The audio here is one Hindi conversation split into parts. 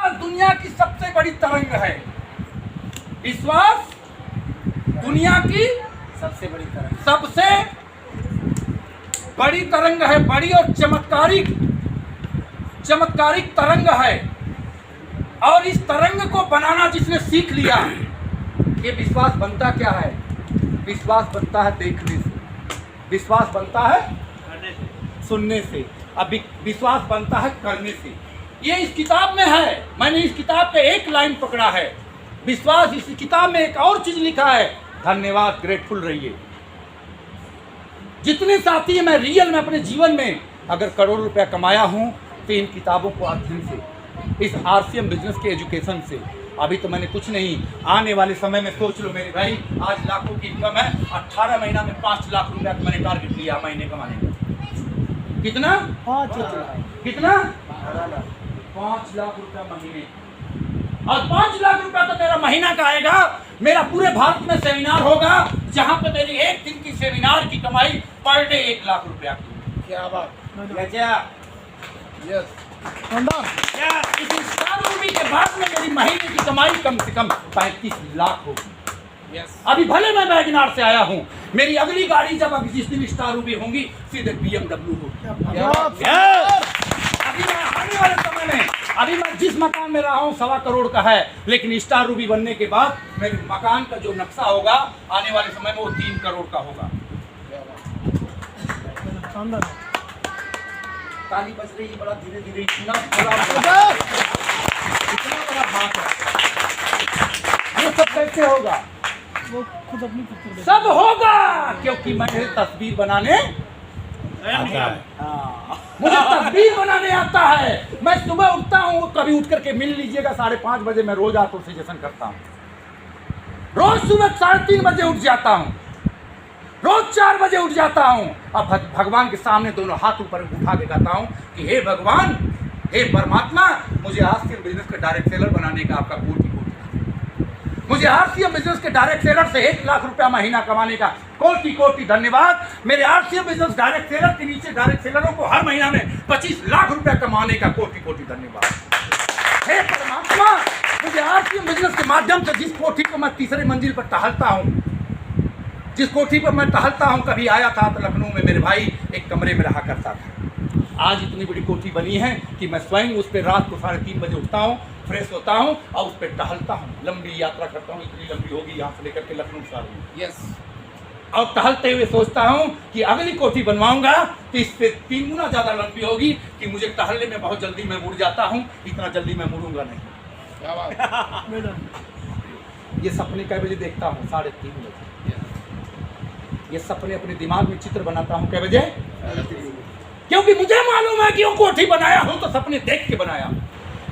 विश्वास दुनिया की सबसे बड़ी तरंग है। विश्वास दुनिया की सबसे बड़ी तरह सबसे बड़ी तरंग है, बड़ी और चमत्कारिक तरंग है। और इस तरंग को बनाना जिसने सीख लिया, ये विश्वास बनता क्या है? विश्वास बनता है देखने से, विश्वास बनता है सुनने से, अब विश्वास बनता है करने से। ये इस किताब में है, मैंने इस किताब पे एक लाइन पकड़ा है विश्वास। इस किताब में एक और चीज लिखा है, धन्यवाद, ग्रेटफुल रहिए। जितने साथी मैं रियल में अपने जीवन में अगर करोड़ रुपया कमाया हूं तो इन किताबों को अध्ययन से, इस आरसीएम बिजनेस के एजुकेशन से। अभी तो मैंने कुछ नहीं, आने वाले समय में सोच लो मेरे भाई, आज लाखों की इनकम है, 18 महीना में 5 लाख रुपया का मैंने टारगेट लिया महीने कमाने का। कितना? 5 लाख। कितना? 5 लाख रुपया महीने। और 5 लाख रुपया तो मेरा महीना का आएगा। मेरा पूरे भारत में सेमिनार होगा जहां पे मेरी एक दिन की सेमिनार की कमाई पर डे 1 लाख रुपया की। क्या बात। यस, क्या इस स्टार मूवी के बाद में मेरी महीने की कमाई कम से कम 35 लाख होगी। अभी भले मैं वैगनार से आया हूँ, मेरी अगली गाड़ी जब जिस दिन स्टार रूबी होंगी सीधे BMW होगी। अभी मैं आने वाले समय में, अभी मैं जिस मकान में रहा हूँ 1.25 करोड़ का है, लेकिन स्टार रूबी बनने के बाद मेरे मकान का जो नक्शा होगा आने वाले समय में वो 3 करोड़ का होगा। ताली बज रही है बड़ा धीरे धीरे, इतना बड़ा भाग है। ये सब कैसे होगा? वो खुद अपनी पिक्चर सब होगा क्योंकि मैंने तस्वीर बनाने आता है। मुझे तस्वीर बनाने आता है। मैं सुबह उठता हूँ, कभी उठ करके मिल लीजिएगा 5:30 बजे मैं रोज आर्ट सेशन करता हूँ। रोज सुबह 3:30 बजे उठ जाता हूँ, रोज 4 बजे उठ जाता हूँ। अब भगवान के सामने दोनों हाथ ऊपर उठा के कहता हूँ कि हे भगवान, हे परमात्मा, मुझे आरसीएम बिजनेस के डायरेक्ट सेलर बनाने का आपका कोटि कोटि, मुझे आरसीएम बिजनेस के डायरेक्ट सेलर से 1 लाख रुपया महीना कमाने का कोटि कोटि धन्यवाद। मेरे आरसीएम बिजनेस डायरेक्ट सेलर के नीचे डायरेक्ट सेलरों को हर महीना में 25 लाख रुपया कमाने का कोटि कोटि धन्यवाद। हे परमात्मा, मुझे आरसीएम बिजनेस के माध्यम से जिस कोठी को मैं तीसरे मंजिल पर टहलता हूँ, जिस कोठी पर मैं टहलता हूँ, कभी आया था तो लखनऊ में मेरे भाई एक कमरे में रहा करता था। आज इतनी बड़ी कोठी बनी है कि मैं स्वयं उस पर रात को 3:30 बजे उठता हूँ, फ्रेश होता हूँ और उस पर टहलता हूँ। लंबी यात्रा करता हूँ, इतनी लंबी होगी यहाँ से लेकर के लखनऊ सारी। यस, और टहलते हुए सोचता हूँ कि अगली कोठी बनवाऊंगा तो इससे 3 गुना ज़्यादा लंबी होगी कि मुझे टहलने में बहुत जल्दी मैं मुड़ जाता हूँ, इतना जल्दी मैं मुड़ूंगा नहीं। क्या बात। ये सपने कै बजे देखता हूँ? 3:30 बजे। ये सपने अपने दिमाग में चित्र बनाता हूँ कै बजे? क्योंकि मुझे मालूम है कि वो कोठी बनाया हूँ तो सपने देख के बनाया।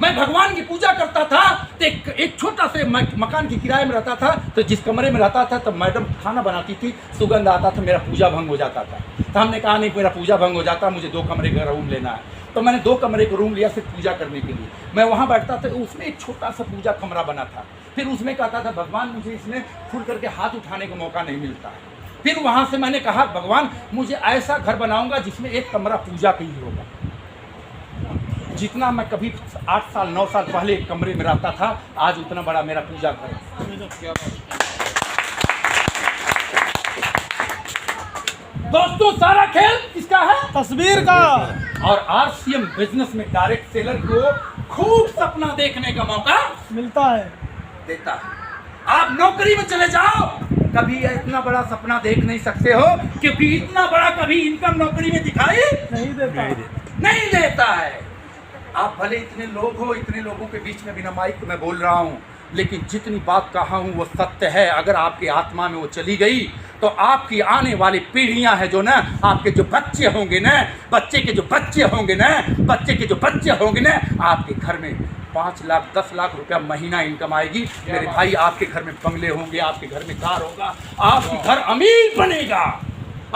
मैं भगवान की पूजा करता था तो एक छोटा से मकान की किराए में रहता था, तो जिस कमरे में रहता था तो मैडम खाना बनाती थी, सुगंध आता था, मेरा पूजा भंग हो जाता था। तो हमने कहा नहीं, मेरा पूजा भंग हो जाता, मुझे 2 कमरे का रूम लेना है। तो मैंने 2 कमरे का रूम लिया सिर्फ पूजा करने के लिए। मैं वहाँ बैठता था, उसमें एक छोटा सा पूजा कमरा बना था। फिर उसमें कहता था भगवान मुझे इसमें खुल करके हाथ उठाने का मौका नहीं मिलता है। फिर वहाँ से मैंने कहा भगवान मुझे ऐसा घर बनाऊंगा जिसमें एक कमरा पूजा का ही होगा। जितना मैं कभी 8 साल 9 साल पहले एक कमरे में रहता था, आज उतना बड़ा मेरा पूजा घर है। दोस्तों, सारा खेल किसका है? तस्वीर का। और आरसीएम बिजनेस में डायरेक्ट सेलर को खूब सपना देखने का मौका मिलता है, देता है। आप नौकरी में चले जाओ, कभी इतना बड़ा सपना देख नहीं सकते हो क्योंकि इतना बड़ा कभी इनकम नौकरी में दिखाई नहीं देता है। आप भले इतने लोग हो, इतने लोगों के बीच में बिना माइक मैं बोल रहा हूँ, लेकिन जितनी बात कहा हूँ वो सत्य है। अगर आपकी आत्मा में वो चली गई तो आपकी आने वाली पीढ़ियां हैं जो ना, आपके जो बच्चे होंगे ना, बच्चे के जो बच्चे होंगे ना, बच्चे के जो बच्चे होंगे ना, आपके घर में 5 लाख 10 लाख रुपया महीना इनकम आएगी। मेरे भाई, आपके घर में बंगले होंगे, आपके घर में कार होगा, आपकी घर अमीर बनेगा,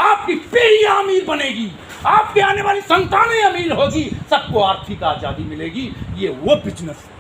आपकी पीढ़ियां अमीर बनेगी, आपके आने वाली संतानें अमीर होगी, सबको आर्थिक आज़ादी मिलेगी। ये वो बिजनेस है।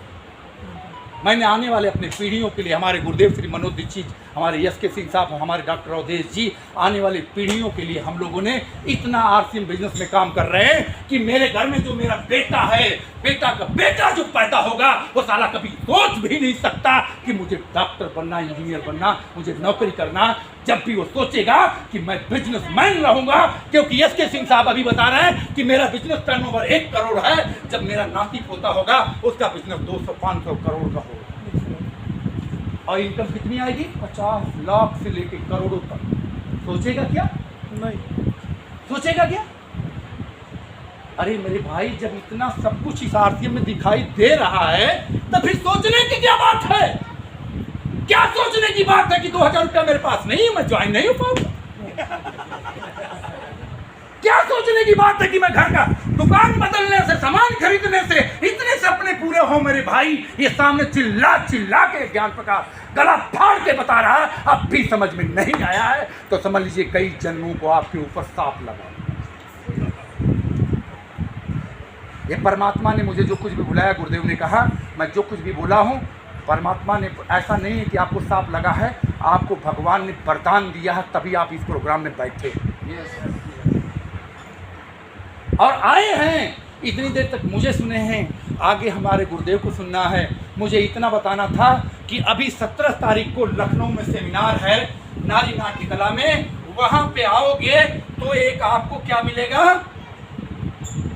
मैंने आने वाले अपने पीढ़ियों के लिए, हमारे गुरुदेव श्री मनोज दीक्षित हमारे एस.के. सिंह साहब, हमारे डॉक्टर अवधेश जी, आने वाली पीढ़ियों के लिए हम लोगों ने इतना आरसीएम बिजनेस में काम कर रहे हैं कि मेरे घर में जो मेरा बेटा है, बेटा का बेटा जो पैदा होगा, वो साला कभी सोच भी नहीं सकता कि मुझे डॉक्टर बनना, इंजीनियर बनना, मुझे नौकरी करना। जब भी वो सोचेगा कि मैं बिजनेसमैन रहूंगा, क्योंकि एस.के. सिंह साहब अभी बता रहे हैं कि मेरा बिजनेस टर्नओवर 1 करोड़ है। जब मेरा नाती पोता होगा, उसका बिजनेस 200-500 करोड़ का होगा। और इनकम कितनी आएगी? 50 लाख से लेकर करोड़ों तक। सोचेगा क्या? नहीं। सोचेगा क्या? अरे मेरे भाई, जब इतना सब कुछ इस आरसीएम में दिखाई दे रहा है, तो फिर सोचने की क्या बात है? क्या सोचने की बात है कि 2000 रुपया मेरे पास नहीं है, मैं ज्वाइन नहीं हो पाऊंगा? क्या सोचने की बात है कि मैं घर का दुकान बदलने से, सामान खरीदने से, इतने से अपने पूरे हो मेरे भाई? ये सामने चिल्ला चिल्ला के ज्ञान प्रकाश गला फाड़ के बता रहा है, अब भी समझ में नहीं आया है तो समझ लीजिए कई जन्मों को आपके ऊपर सांप लगा। ये परमात्मा ने मुझे जो कुछ भी बुलाया, गुरुदेव ने कहा मैं जो कुछ भी बोला हूँ, परमात्मा ने, ऐसा नहीं है कि आपको सांप लगा है, आपको भगवान ने वरदान दिया है, तभी आप इस प्रोग्राम में बैठे और आए हैं। इतनी देर तक मुझे सुने हैं, आगे हमारे गुरुदेव को सुनना है। मुझे इतना बताना था कि अभी 17 तारीख को लखनऊ में सेमिनार है नारी नाट्य कला में, वहां पे आओगे तो एक आपको क्या मिलेगा?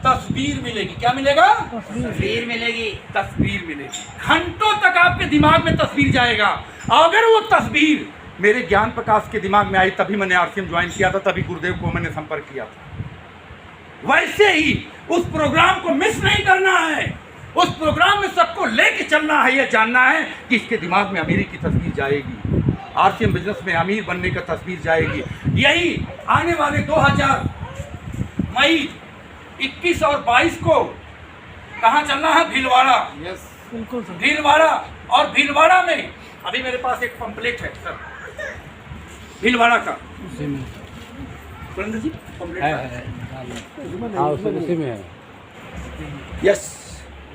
तस्वीर मिलेगी। क्या मिलेगा? तस्वीर मिलेगी। तस्वीर मिलेगी। घंटों तक आपके दिमाग में तस्वीर जाएगा। अगर वो तस्वीर मेरे ज्ञान प्रकाश के दिमाग में आई, तभी मैंने आरसीएम ज्वाइन किया था, तभी गुरुदेव को मैंने संपर्क किया था। वैसे ही उस प्रोग्राम को मिस नहीं करना है। उस प्रोग्राम में सबको लेके चलना है, ये जानना है कि इसके दिमाग में अमीरी की तस्वीर जाएगी, आरसीएम बिजनेस में अमीर बनने का तस्वीर जाएगी। यही आने वाले 2000 मई 21 और 22 को कहाँ चलना है? भीलवाड़ा। बिल्कुल सर। भीलवाड़ा। और भीलवाड़ा में अभी मेरे पास एक पंपलेट है सर, भीलवाड़ा का। सुरेंद्र जी पंपलेट हाँ, उसी में है। यस,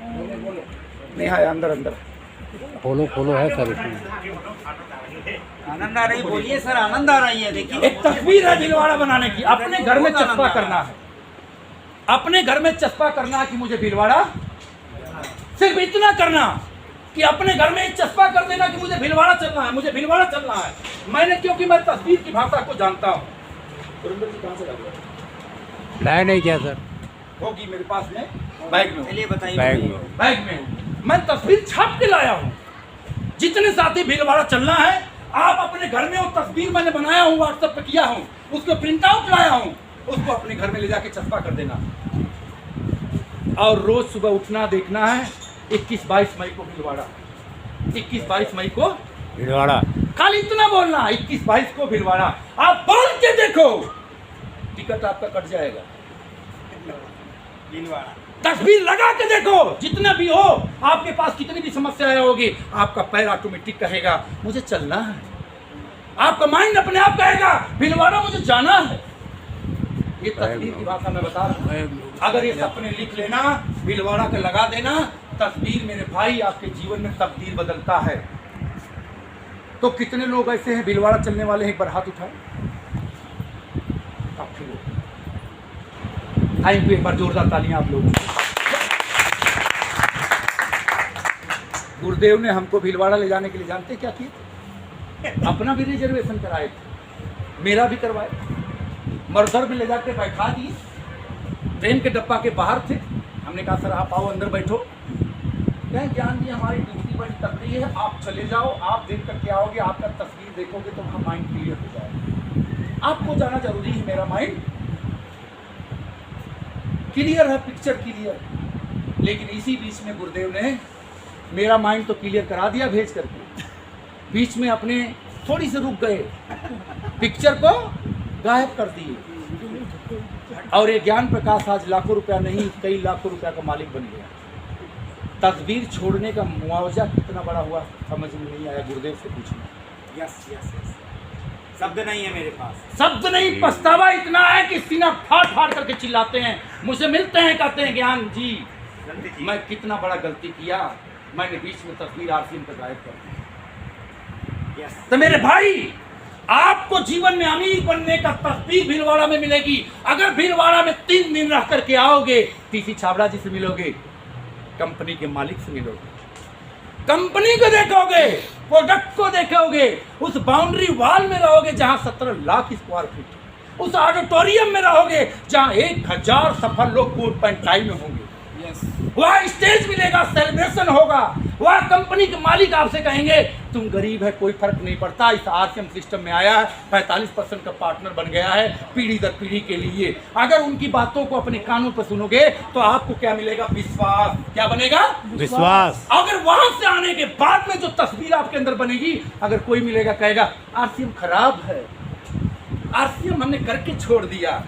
नहीं है, अंदर अंदर फॉलो है सर इसमें। आनंद आ रही, बोलिए सर, आनंद आ रही है। देखिए एक तस्वीर है भीलवाड़ा बनाने की। अपने घर में चस्पा करना है, अपने घर में चस्पा करना है कि मुझे भीलवाड़ा, सिर्फ इतना करना कि अपने घर में चस्पा कर देना कि मुझे भीलवाड़ा चलना है, मुझे भीलवाड़ा चलना है। मैंने, क्योंकि मैं तस्वीर की भाषा को जानता हूँ। सुरेंद्र जी कहाँ से लग रहा है? लाए नहीं क्या सर? होगी मेरे पास में, बैग में। चलिए बताइए। बैग में मैं तस्वीर छाप के लाया हूँ। जितने साथी भीलवाड़ा चलना है, आप अपने घर में वो तस्वीर मैंने बनाया हूँ, व्हाट्सएप पे किया हूँ, उसको प्रिंट आउट लाया हूँ, उसको अपने घर में ले जाके चस्पा कर देना। और रोज सुबह उठना, देखना है 21-22 मई को भीलवाड़ा, 21-22 मई को भीलवाड़ा। खाली इतना बोलना, 21-22 को भीलवाड़ा। आप बोल के देखो, टिकट आपका कट जाएगा। भीलवाड़ा तस्वीर लगा के देखो, जितना भी हो, आपके पास कितनी भी समस्याएं होगी, आपका पैर ऑटोमेटिक कहेगा मुझे चलना है। आपका माइंड अपने आप कहेगा भीलवाड़ा मुझे जाना है। ये तस्वीर की भाषा में बता रहा हूं। अगर ये सपने लिख लेना, भीलवाड़ा का लगा देना, तस्वीर मेरे भाई आपके जीवन में तब्दील बदलता है। तो कितने लोग ऐसे हैं भीलवाड़ा चलने वाले हैं? एक बार हाथ उठाए। थैंक यू, एक बार जोरदार तालियां आप लोगों को। गुरुदेव ने हमको भीलवाड़ा ले जाने के लिए जानते क्या किए? अपना भी रिजर्वेशन कराए थे, मेरा भी करवाए, मर्दर में ले जाकर बैठा दिए, ट्रेन के डब्बा के बाहर थे। हमने कहा सर आप आओ अंदर बैठो। क्या ज्ञान जी हमारी ड्यूटी बड़ी तकड़ी है, आप चले जाओ, आप देख करके आओगे, आपका तस्वीर देखोगे तो वहाँ माइंड क्लियर हो जाएगा। आपको जाना जरूरी है, मेरा माइंड क्लियर है, पिक्चर क्लियर। लेकिन इसी बीच में गुरुदेव ने मेरा माइंड तो क्लियर करा दिया भेज करके, बीच में अपने थोड़ी से रुक गए, पिक्चर को गायब कर दिए। और ये ज्ञान प्रकाश आज लाखों रुपया नहीं, कई लाखों रुपया का मालिक बन गया। तस्वीर छोड़ने का मुआवजा कितना बड़ा हुआ समझ में नहीं आया, गुरुदेव से पूछना। यस यस यस, शब्द नहीं है मेरे पास, शब्द नहीं, पछतावा इतना है कि सीना फाड़ फाड़ करके चिल्लाते हैं। मुझे मिलते हैं, कहते हैं ज्ञान जी मैं कितना बड़ा गलती किया, मैंने बीच में तस्वीर आरसीएम का गायब कर दी। तो मेरे भाई, आपको जीवन में अमीर बनने का तस्वीर भीलवाड़ा में मिलेगी अगर भीलवाड़ा में 3 दिन रह करके आओगे। टीसी छाबड़ा जी से मिलोगे, कंपनी के मालिक से मिलोगे, कंपनी को देखोगे, प्रोडक्ट को देखोगे, उस बाउंड्री वॉल में रहोगे जहां 17 लाख स्क्वायर फीट, उस ऑडिटोरियम में रहोगे जहां 1000 सफल लोग कोट पैंट टाई में होंगे। वह स्टेज मिलेगा, सेलिब्रेशन होगा, वह कंपनी के मालिक आपसे कहेंगे तुम गरीब है, कोई फर्क नहीं पड़ता, इस आरसीएम सिस्टम में आया है, 45% का पार्टनर बन गया है पीढ़ी दर पीढ़ी के लिए। अगर उनकी बातों को अपने कानों पर सुनोगे तो आपको क्या मिलेगा? विश्वास। क्या बनेगा? विश्वास। अगर वहां से आने के बाद में जो तस्वीर आपके अंदर बनेगी, अगर कोई मिलेगा कहेगा आरसीएम खराब है, आरसीएम हमने करके छोड़ दिया,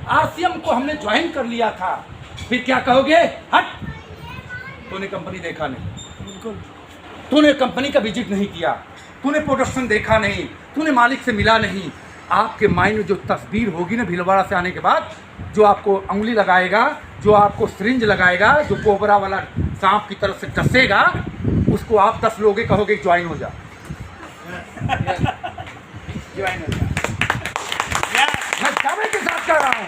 आरसीएम को हमने ज्वाइन कर लिया था, फिर क्या कहोगे? हट, तूने कंपनी देखा नहीं, बिल्कुल तूने कंपनी का विजिट नहीं किया, तूने प्रोडक्शन देखा नहीं, तूने मालिक से मिला नहीं। आपके माइंड में जो तस्वीर होगी ना भीलवाड़ा से आने के बाद, जो आपको उंगली लगाएगा, जो आपको सिरिंज लगाएगा, जो कोबरा वाला सांप की तरफ से डसेगा, उसको आप 10 लोगे, कहोगे ज्वाइन हो जा, ज्वाइन हो जा। मैं दावे के साथ कह रहा हूँ,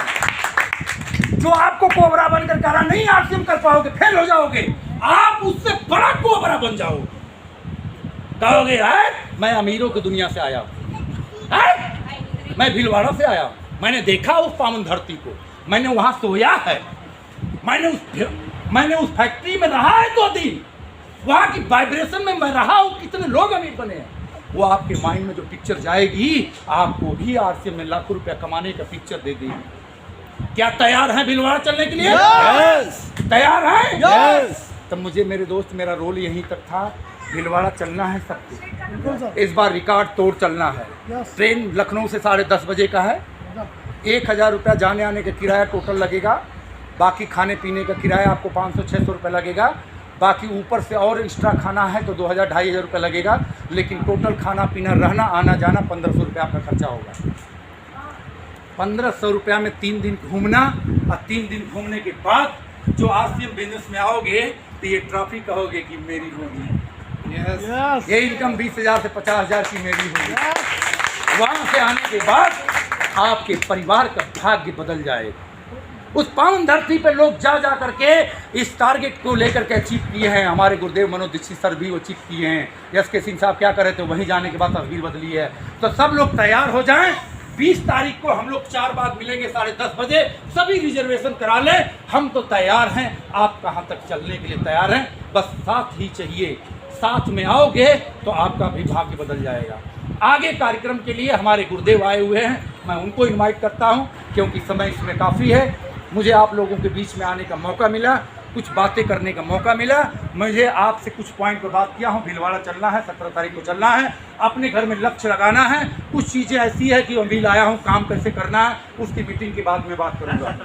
जो आपको कोबरा बनकर कह रहा नहीं आरसीएम कर पाओगे, फेल हो जाओगे, आप उससे बड़ा कोबरा बन जाओ, कहोगे है मैं अमीरों की दुनिया से आया हूँ, मैं भीलवाड़ा से आया हूँ, मैंने देखा उस पावन धरती को, मैंने वहाँ सोया है, मैंने उस फैक्ट्री में रहा है 2 दिन, वहाँ की वाइब्रेशन में मैं रहा हूँ, कितने लोग अमीर बने हैं। वो आपके माइंड में जो पिक्चर जाएगी, आपको भी आरसीएम में लाखों रुपया कमाने का पिक्चर दे देगी। क्या तैयार हैं भीलवाड़ा चलने के लिए? यस। तैयार हैं? यस। तब मुझे मेरे दोस्त, मेरा रोल यहीं तक था, भीलवाड़ा चलना है सबको, बिल्कुल सर। इस बार रिकॉर्ड तोड़ चलना है। यस। ट्रेन लखनऊ से 10:30 बजे का है, 1000 रुपया जाने आने का किराया टोटल लगेगा, बाकी खाने पीने का किराया आपको 500-600 रुपये लगेगा, बाकी ऊपर से और एक्स्ट्रा खाना है तो 2000-2500 रुपये लगेगा, लेकिन टोटल खाना पीना रहना आना जाना 1500 रुपये आपका खर्चा होगा। 1500 रुपया में 3 दिन घूमना, और 3 दिन घूमने के बाद जो आरसीएम बिजनेस में आओगे तो ये ट्रॉफी कहोगे कि मेरी होगी। यस। ये इनकम 20,000 से 50,000 की मेरी होगी। वहाँ से आने के बाद आपके परिवार का भाग्य बदल जाएगा। उस पावन धरती पे लोग जा करके इस टारगेट को लेकर के अचीव किए हैं। हमारे गुरुदेव मनोज दीक्षित सर भी अचीव किए हैं। यस के सिंह साहब क्या कर रहे थे, वहीं जाने के बाद तस्वीर बदली है। तो सब लोग तैयार हो जाएं। 20 तारीख को हम लोग 4 बाग मिलेंगे 10:30 बजे। सभी रिजर्वेशन करा लें, हम तो तैयार हैं। आप कहाँ तक चलने के लिए तैयार हैं? बस साथ ही चाहिए। साथ में आओगे तो आपका भी भाग्य बदल जाएगा। आगे कार्यक्रम के लिए हमारे गुरुदेव आए हुए हैं, मैं उनको इनवाइट करता हूं, क्योंकि समय इसमें काफ़ी है। मुझे आप लोगों के बीच में आने का मौका मिला, कुछ बातें करने का मौका मिला। मुझे आपसे कुछ पॉइंट पर बात किया हूं। भीलवाड़ा चलना है, 17 तारीख को चलना है। अपने घर में लक्ष्य लगाना है। कुछ चीज़ें ऐसी है कि अभी लाया हूं, काम कैसे करना है, उसकी मीटिंग के बाद में बात करूँगा।